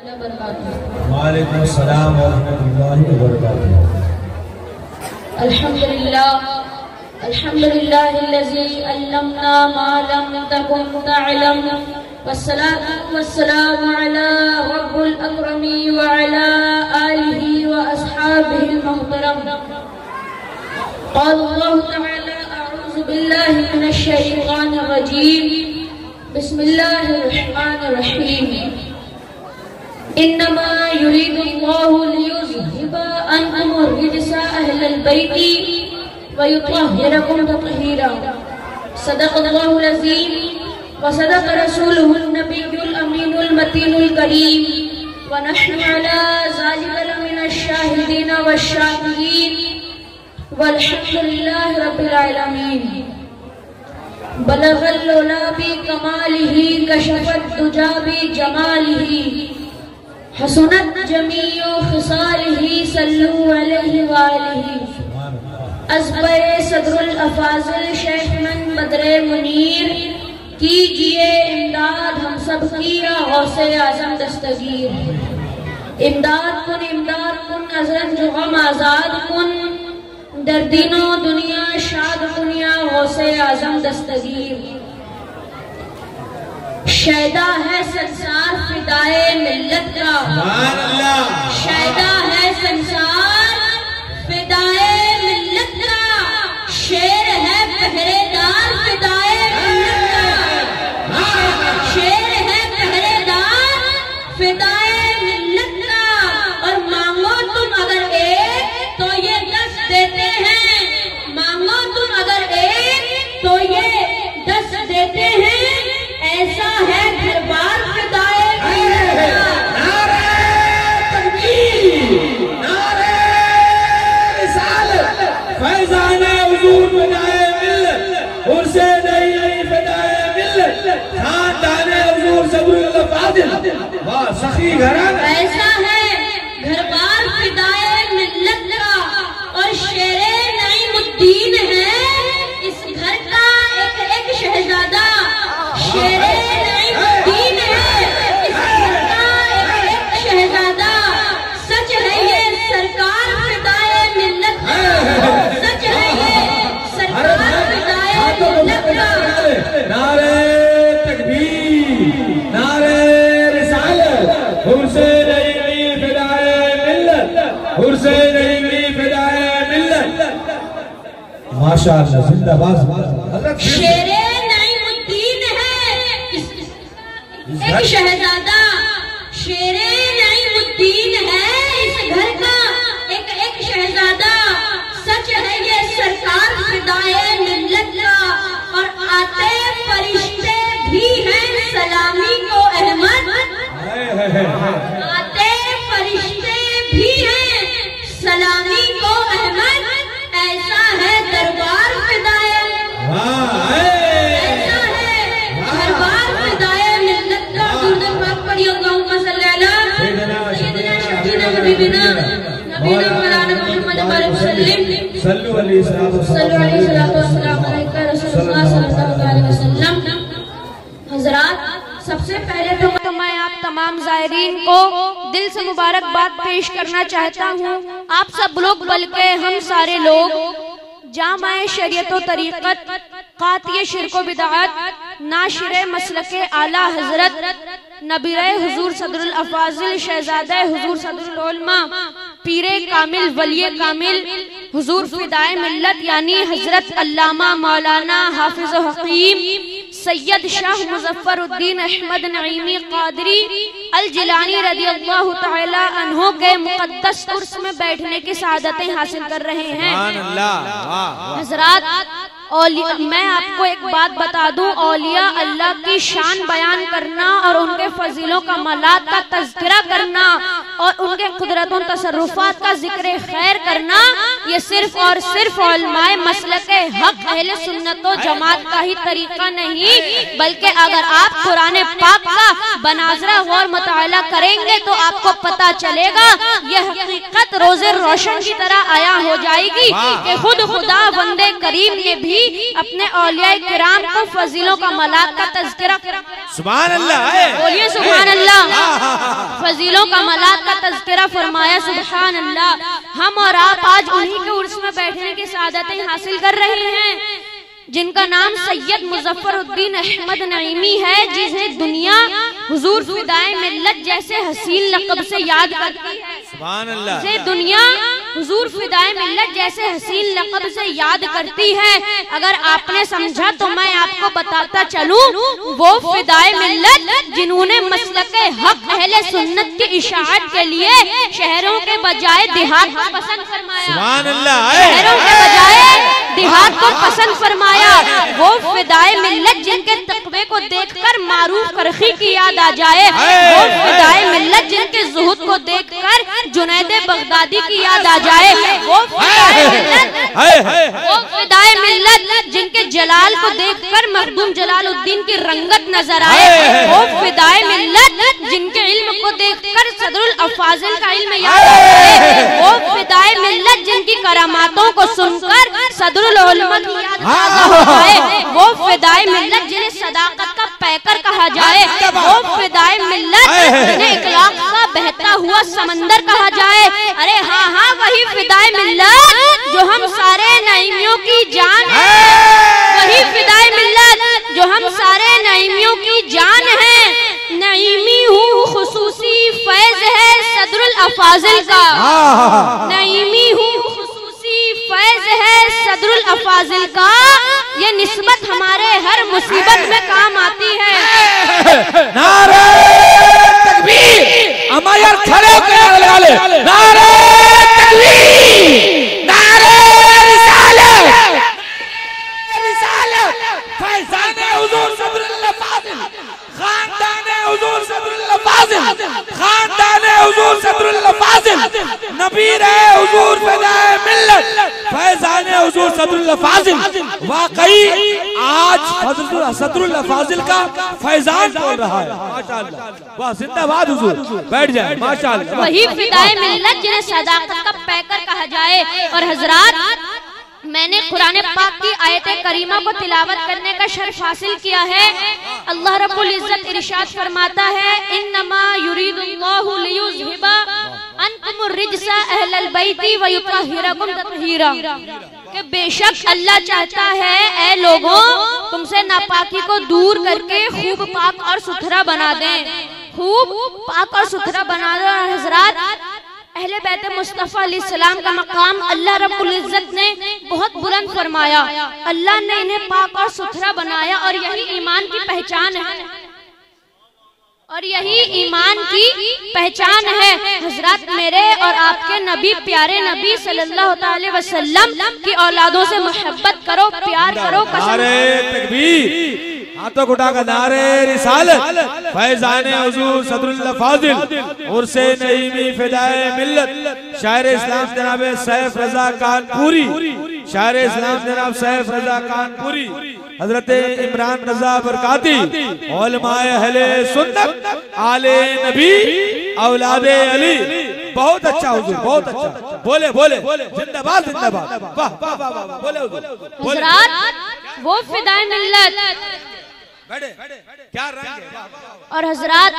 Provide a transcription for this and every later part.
वालेकुम अस्सलाम व रहमतुल्लाहि व बरकातुहू। अल्हम्दुलिल्लाहिल्लज़ी अल्लमना मा लम तकुन तअलम वस्सलातु वस्सलामु अला रब्बिल अकरमी व अला आलिहि व अस्हाबिहिल मुहतरम। क़ाल अल्लाहु तआला अऊज़ु बिल्लाहि मिनश शैतानिर रजीम। बिस्मिल्लाहिर रहमानिर रहीम। इन्नमा युरीदुल्लाहु लियुज़हिबा अन्कुमुर रिजसा अहलल बैति व युतहिरकुम तत्हीरा। सदक़ल्लाहुल अज़ीम व सदक़ रसूलुहुन नबियुल अमीनुल मतीनुल करीम व नहनु अला ज़ालिका लमिनश शाहिदीन वश्शाकिरीन वल्हम्दुलिल्लाहि रब्बिल आलमीन। बलगल उला बि कमालिही कशफत दुजा बि जमालिही हसनत जमीओ खिसालिही सल्लु अलैहि व आलिही। अज़बरे सदरुल अफाज़िल शेख मन बदरे मुनीर कीजिए इमदाद हम सब की गौसे आज़म दस्तगीर। इमदाद कुन अज़रत जो गम आज़ाद कुन दर्दीनो दुनिया शाद दुनिया गौसे आज़म दस्तगीर। शैदा है संसार फिदाए मिल्लत का, शैदा है संसार फिदाए मिल्लत का, शेर है पहरेदार फिदाए मिल्लत का, शेर है पहरेदार फिदाए मिल्लत का। और मांगो तुम अगर एक तो ये 10 देते हैं, मांगो तुम अगर एक तो ये 10 देते हैं। ऐसा है दरबार फिदाए मिल्लत का। नारे तकबीर, नारे रिसालत, फैज़ाने हुज़ूर फिदाए मिल्लत, हुसैन अली फिदाए मिल्लत, खानदाने हुज़ूर सबरुल फादिल, वाह सखी घराना। ऐसा है घरबार फिदाए मिल्लत का और शेरे नईमुद्दीन है इस घर का एक शहजादा। शेरे नईमुद्दीन है इस घर का एक शहजादा। सच है ये सरकार फिदाए मिल्लत का, सच है ये सरकार फिदाए मिल्लत का। नारे तकबीर, नारे रिसालत, हुसैन अली फिदाए मिल्लत, हुसैन अली फिदाए मिल्लत। माशाअल्लाह, जिंदाबाद। शेरे नईमुद्दीन है एक शहजादा। शेरे नईमुद्दीन है इस घर का एक शहजादा। सच है ये सरकार फिदाए मिल्लत का। और आते फरिश्ते भी हैं सलामी को अहमद, आते फरिश्ते भी हैं सलामी को अहमद। ऐसा है दरबार फिदाए, ऐसा है दरबार फिदाए मिल्लत का। दुरूद पाक पढ़ियो अल्लाहुम्मा सल्ली अला सय्यिदिना शफीना हबीबिना नबीना मौलाना मुहम्मद बारिक वसल्लम। सल्लु अलैहि सल्लु अलैहि सल्लल्लाहु अलैहि रसूलुल्लाह सल्लल्लाहु अलैहि वसल्लम। हज़रात, सबसे पहले तो मैं आप तमाम ज़ायरीन को दिल से मुबारकबाद पेश करना चाहता हूँ। आप सब लोग बल्कि हम सारे लोग जामाए शरीयत व तरीक़त, क़ातिए शिर्क व बिदअत, नाशिरे मसलके आला हज़रत नबीरे हुज़ूर सदरुल अफ़ाज़िल शहज़ादे हुज़ूर सदरुल उलमा पीरे कामिल वलिये कामिल हुज़ूर फिदाए मिल्लत यानी हज़रत अल्लामा मौलाना हाफिज़ व हकीम सैयद शाह मुज़फ़्फ़रुद्दीन अहमद नईमी क़ादरी अल जिलानी रज़ियल्लाहु तआला अन्हु के मुक़द्दस उर्स में बैठने की सआदतें हासिल कर रहे हैं। हज़रात, मैं आपको एक बात बता दूं, औलिया अल्लाह की शान बयान करना और उनके फजीलों का मलात का तज़किरा करना और उनके कुदरतों तसर्रुफात का जिक्र खैर करना, ये सिर्फ और सिर्फ उलमाए मसलके हक अहले सुन्नत व जमात का ही तरीका नहीं, बल्कि अगर आप कुरान पाक का बनाज़रा गौर मुताला करेंगे तो आपको पता चलेगा यह हकीकत रोज़े रोशन की तरह आया हो जाएगी कि खुद खुदा बंदे करीम ने भी अपने औलिया किराम को फजीलों का मलाक का तज़किरा। सुभान अल्लाह, बोलिए सुभान अल्लाह। फजीलों का मलाक का तज़किरा फरमाया, सुभान अल्लाह। हम और आप आज उन्हीं के उर्स में बैठने की सआदतें हासिल कर रहे हैं जिनका नाम सैयद मुजफ्फरुद्दीन अहमद नईमी है, जिन्हें दुनिया हुजूर फिदाए मिल्लत जैसे हसीन लक़ब से याद करती है। सुभान अल्लाह। जिसे दुनिया हुजूर फिदाए मिल्लत जैसे हसीन लक़ब से याद करती है। अगर आपने समझा तो मैं आपको बताता चलूं, वो फिदाए मिल्लत जिन्होंने मसलके हक अहले सुन्नत की इशाअत के लिए शहरों के बजाय देहात को पसंद फरमाया। सुभान अल्लाह। शहरों के बजाय देहात को पसंद फरमाया। वो फिदाए मिल्लत जिनके तक़वे को देखकर मारूफ करखी की याद आ जाए। वो फिदाए मिल्लत जिनके ज़ुहद को देखकर जुनैदे बगदादी की याद आ जाए। वो फिदाए मिल्लत जिनके जलाल को देखकर मखदूम जलालुद्दीन की रंगत नजर आए। वो फिदाए मिल्लत जिनके इल्म को देखकर सदरुल अफाजिल का इल्म याद आ जाए। वो फिदाए मिल्लत जिनकी करामातों को सुनकर सदरुल उलमा की याद वो फिदाए मिल्लत जिन्हें सदाकत का पैकर कहा जाए। वो फिदाए मिल्लत जिन्हें इखलाक का बहता हुआ समंदर कहा जाए। अरे हाँ हाँ, वही फिदाए मिल्लत जो हम सारे नईमियों की जान है। वही फिदाए मिल्लत जो हम सारे नईमियों की जान है। नईमी हूँ खुसूसी फैज है सदरुल अफाजिल का। नईमी हूँ फैज है सदरुल अफाजिल का। ये निस्बत हमारे हर मुसीबत में काम आती है। नारे तकबीर, अम्मा यार खड़े होकर लगा ले। नारे तकबीर, नारे रिसालत, रिसालत, फैज़ाने हुजूर सदरुल अफाजिल, खानदाने हुजूर सदरुल अफाजिल, खानदाने हुजूर सदरुल अफाजिल, नबी रहे हुजूर फिदाए मिल्लत, फैज़ाने हुजूर सदरुल अफाजिल। वाकई आज सदरुल अफाजिल का फैजान बोल रहा है। माशाअल्लाह, वाह, जिंदाबाद हुजूर। बैठ जाए। माशाअल्लाह। वही फिदाए मिल्लत जिन्हें सदाकत का पैकर कहा जाए। और हजरात, मैंने कुरान पाक की आयत करीमा को तिलावत करने का शर्फ हासिल किया है। अल्लाह रब्बुल इज्जत इरशाद फरमाता है, इन्नमा युरीदुल्लाहु लियुज़हिबा अन्कुमुर रिज्सा अहलल बैति व युतहिरकुम तत्हीरा। कि बेशक अल्लाह चाहता है ऐ लोगों, तुमसे नापाकी को दूर करके खूब पाक और सुथरा बना दें। खूब पाक और सुथरा बना दें। हजरात, अहले बैत मुस्तफ़ा अलैहिस्सलाम का मकाम अल्लाह रब्बुल इज्जत ने बहुत बुलंद फरमाया। अल्लाह ने इन्हें पाक और सुथरा बनाया और यही ईमान की पहचान है। और यही ईमान की पहचान है। हजरत, मेरे और आपके नबी, प्यारे नबी सल्लल्लाहु अलैहि वसल्लम की औलादों से मोहब्बत करो, प्यार करो। नारे तकबीर, हाथों को उठाकर नारे रिसालत, फैज़ाने हुजूर सदरुल अफाजिल, उर्से नईमी फिदाए मिल्लत, शायर इस्लाम जनाब सैफ रजा कानपुरी, शायर इस्लाम जनाब सैफ रजा कानपुरी, हजरत इमरान रजा बरकाती, उलमाए अहले सुन्नत, आले नबी, औलादे अली। बहुत अच्छा हुजूर, बहुत अच्छा। बोले बोले जिंदाबाद, जिंदाबाद, वाह वाह वाह वाह। बोले हुजूर। हजरात, वो फिदाए मिल्लत, क्या रंग है। और हजरात,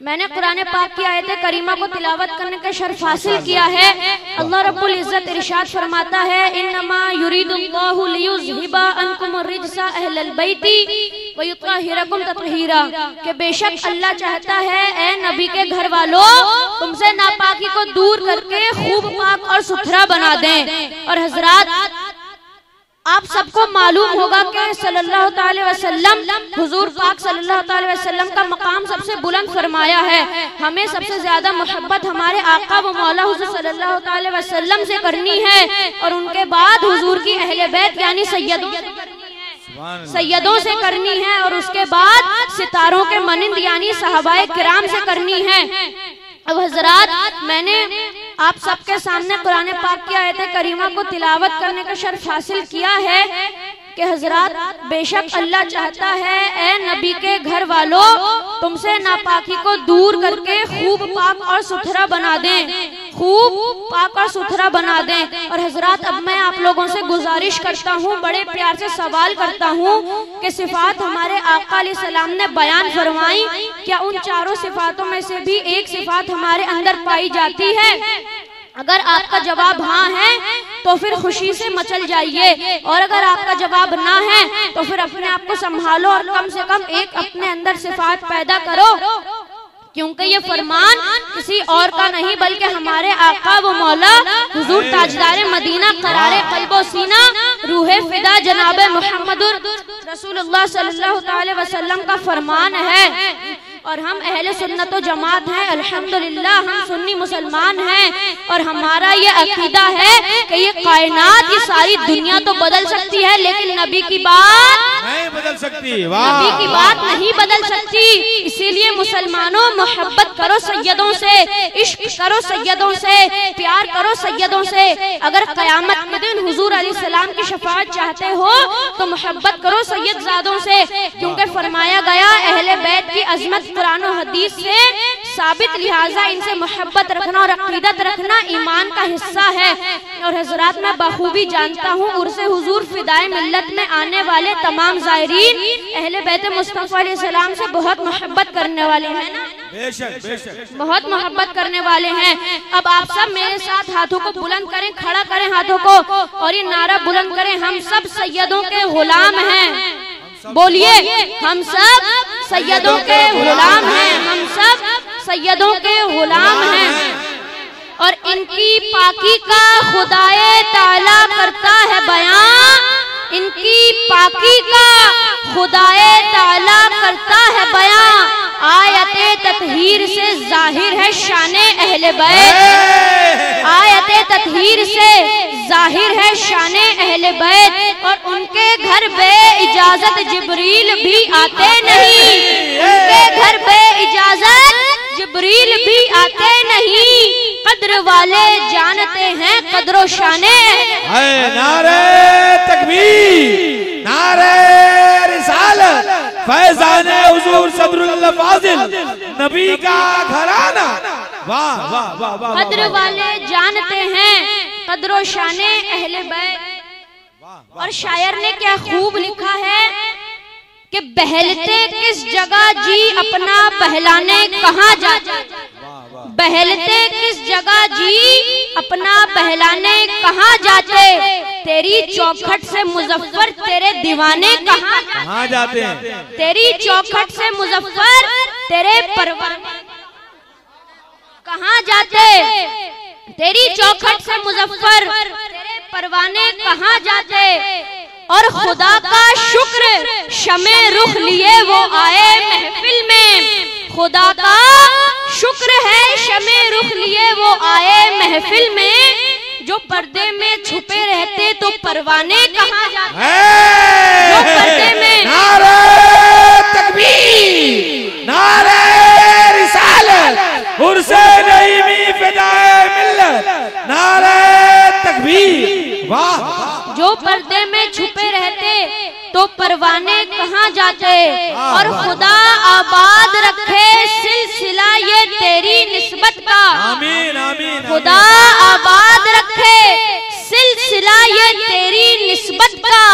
मैंने कुरान पाक की आयत करीमा को तिलावत करने का शर्फ हासिल किया है। अल्लाह रब्बुल इज्जत इरशाद फरमाता है, इन्नमा युरीदुल्लाहु लियुज़हिबा अन्कुमुर रिज्सा अहलल बैति व युतहिरकुम तत्हीरा। कि बेशक अल्लाह चाहता है ऐ नबी के घर वालों, तुमसे नापाकी को दूर करके खूब पाक और सुथरा बना दें। और हजरात, आप सबको मालूम होगा कि सल्लल्लाहु अलैहि वसल्लम, हुजूर पाक सल्लल्लाहु अलैहि वसल्लम का मकाम सबसे बुलंद फरमाया है। हमें सबसे ज्यादा मोहब्बत हमारे आका व मौला हुजूर सल्लल्लाहु अलैहि वसल्लम से करनी है। और उनके बाद हुजूर की अहले बैत यानी सैयदों से करनी है। और उसके बाद सितारों के मनिंद यानी सहाबाए किराम से करनी है। अब हजरात, मैंने आप सबके सामने कुरान पाक की आयत करीमा को तिलावत करने का शर्फ हासिल किया है। कि हजरत बेशक अल्लाह चाहता है ए नबी के घर वालों तुमसे नापाकी को दूर करके खूब पाक और सुथरा बना दें, खूब पाक और सुथरा बना दें। और हजरत अब मैं आप लोगों से गुजारिश करता हूँ, बड़े प्यार से सवाल करता हूँ कि सिफात हमारे आका अलैहिस्सलाम ने बयान फरमाई, क्या उन चारों सिफातों में से भी एक सिफात हमारे अंदर पाई जाती है? अगर आपका जवाब हाँ है तो फिर खुशी से मचल जाइए, और अगर आपका जवाब ना है तो फिर अपने आप को संभालो और कम से कम एक अपने अंदर सिफात पैदा करो, क्योंकि ये फरमान किसी और का नहीं बल्कि हमारे आका व मौला हुजूर ताजदार मदीना करारे कल्बो सीना रूहे फिदा जनाब मुहम्मदुर रसूलुल्लाह सल्लल्लाहु अलैहि वसल्लम का फरमान है। और हम अहले सुन्नत व जमात हैं, अल्हम्दुलिल्लाह हम सुन्नी मुसलमान हैं, और हमारा ये अकीदा है कि ये कायनात की सारी दुनिया तो बदल सकती है लेकिन नबी की बात नहीं बदल सकती, नबी की बात नहीं बदल सकती। इसीलिए मुसलमानों मोहब्बत करो सैयदों से, इश्क करो सैयदों से, प्यार करो सैयदों से। अगर कयामत के दिन हुजूर अलैहिस्सलाम की शफाअत चाहते हो तो मोहब्बत करो सैयदजादों से, क्योंकि फरमाया गया अहले बैत की अजमत कुरान और हदीस से साबित, लिहाजा इनसे मोहब्बत रखना और अकीदत रखना ईमान का हिस्सा है। और हजरात मैं बखूबी जानता हूँ उर्से हुजूर फिदाए मिल्लत में आने वाले तमाम ज़ायरीन अहले बैत मुस्तफ़ा अलैहिस्सलाम से बहुत मोहब्बत करने वाले हैं ना, बेशक बेशक बहुत मोहब्बत करने वाले हैं। अब आप सब मेरे साथ हाथों को बुलंद करें, खड़ा करें हाथों को और ये नारा बुलंद करें, हम सब सैयदों के गुलाम हैं। बोलिए, हम सब सैयदों के गुलाम हैं, हम सब सैयदों के गुलाम हैं। और इनकी पाकी का खुदाए ताला करता है बयां, इनकी पाकी का खुदाए ताला करता है बयां। आयते ततहीर से जाहिर है शाने अहले बैत, आयते ततहीर से जाहिर है शाने अहले बैत। और उनके घर बे इजाजत जिब्रील भी आते नहीं, उनके घर बे इजाजत जिब्रील भी आते नहीं। कद्र वाले जानते हैं कद्रो शाने। नारे तकबीर, नारे रिसालत, फैज़ाने हुजूर सदरुल फाजिल, नबी का घराना। वाह वाह वाह वाह। कद्र वाले जानते हैं कद्रो शाने अहले बैत। और शायर ने क्या खूब लिखा है कि बहलते किस जगह जी अपना बहलाने कहाँ जाते, बहलते किस जगह जी अपना बहलाने कहाँ जाते। तेरी चौखट से मुजफ्फर तेरे दीवाने कहाँ जाते हैं, तेरी चौखट से मुजफ्फर तेरे परवाने कहाँ जाते, तेरी चौखट से मुजफ्फर तेरे परवाने कहाँ जाते। और खुदा का शुक्र शमे रुख लिए वो आए महफिल में, खुदा का शुक्र है शमे रुख लिए वो आए महफिल में। जो पर्दे में छुपे रहते तो परवाने कहाँ जाते, जो पर्दे में। नारे तकबीर, नारे रिसालत, उर्से नईमी फिदाए मिल्लत, नारे तकबीर। वाह। जो पर्दे में छुपे रहते तो परवाने कहाँ जाते। और खुदा आबाद रखे सिलसिला ये तेरी निस्बत का, आमीन आमीन। खुदा आबाद रखे सिलसिला ये तेरी निस्बत का,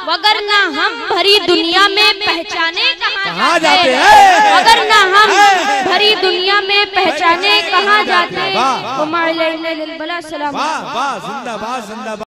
वगरना हम भरी दुनिया में पहचाने कहाँ जाते हैं, वगरना हम भरी दुनिया में पहचाने कहाँ जाते। वाह वाह जिंदाबाद जिंदाबाद।